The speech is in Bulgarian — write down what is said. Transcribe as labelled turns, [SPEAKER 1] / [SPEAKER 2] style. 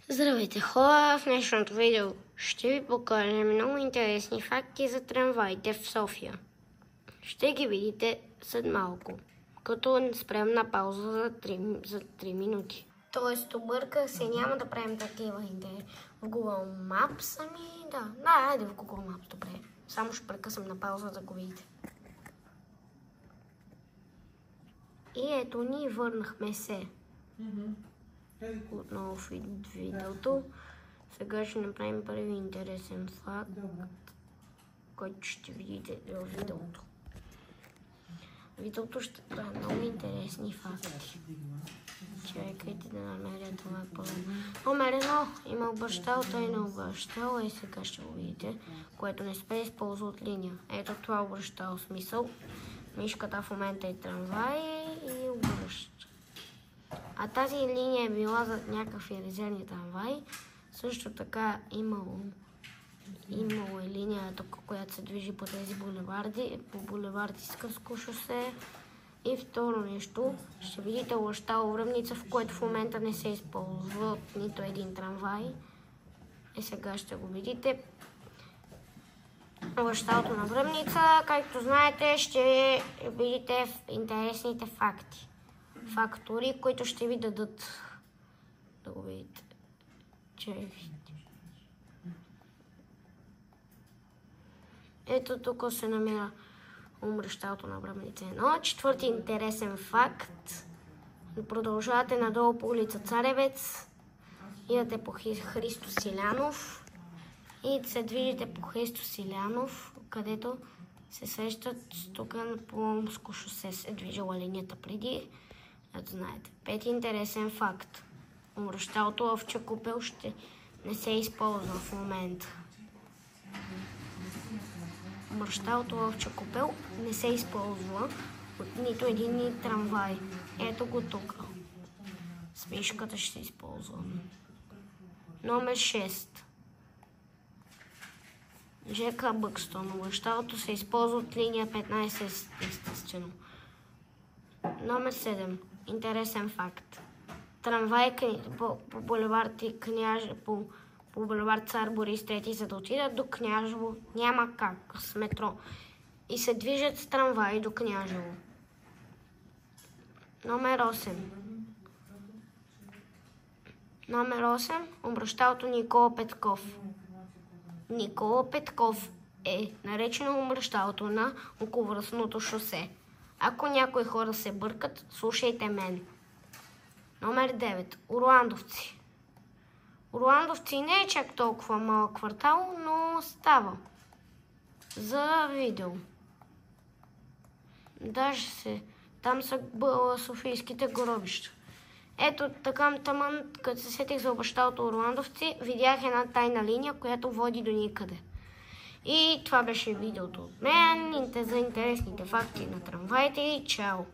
[SPEAKER 1] Здравейте хора! В днешното видео ще ви покажем много интересни факти за трамваите в София. Ще ги видите след малко, като спрем на пауза за 3 минути. Тоест обърках се, няма да правим такива идеи в Google Maps, айде в Google Maps, добре. Само ще прекъсвам на пауза да го видите. И ето ни, върнахме се. Отново в видеото. Сега ще направим първи интересен факт, който ще видите в видеото. Видеото ще прави много интересни факти. Чакайте да намеря това първо. Номер 1. Има обръщал, той не обръщал. И сега ще го видите, което не се използва от линия. Ето това обръщал смисъл. Мишката в момента е трамвай и обръща. А тази линия е била за някакви резервни трамваи. Също така имало е линия, която се движи по тези булеварди, по булевард Искърско шосе. И второ нещо, ще видите лъщало Връбница, в което в момента не се използва нито един трамвай. И сега ще го видите. Лъщалото на Връбница, както знаете, ще видите в интересните факти. Фактори, които ще ви дадат да го видите. Ето тук се намира умръщалото на Връбница 1. Четвърти интересен факт. Продължавате надолу по улица Царевец, идете по Христо Силянов и се движите по Христо Силянов, където се срещат тук по Омско шосе се движила линията преди. Ето знаете. Пети интересен факт. Умръщалото в Чакупел ще не се използва в момента. Умръщалото в Чакупел не се използва от нито един трамвай. Ето го тук. С мишката ще се използва. Номер 6. ЖК Бъкстон. Умръщалото се използва от линия 15 естествено. Номер 7. Интересен факт. Трамвай по булевард по булевард Цар Борис III, за да отидат до Княжево, няма как с метро. И се движат с трамвай до Княжево. Номер 8. Номер 8. Умръщалото Никола Петков. Никола Петков е наречено умръщалото на околовръстното шосе. Ако някои хора се бъркат, слушайте мен. Номер 9. Орландовци. Орландовци не е чак толкова малък квартал, но става за видео. Даже там са софийските гробища. Ето така тъмън, като се сетих за обръщалото Орландовци, видях една тайна линия, която води до никъде. И това беше видеото от мен за интересните факти на трамваите и чао!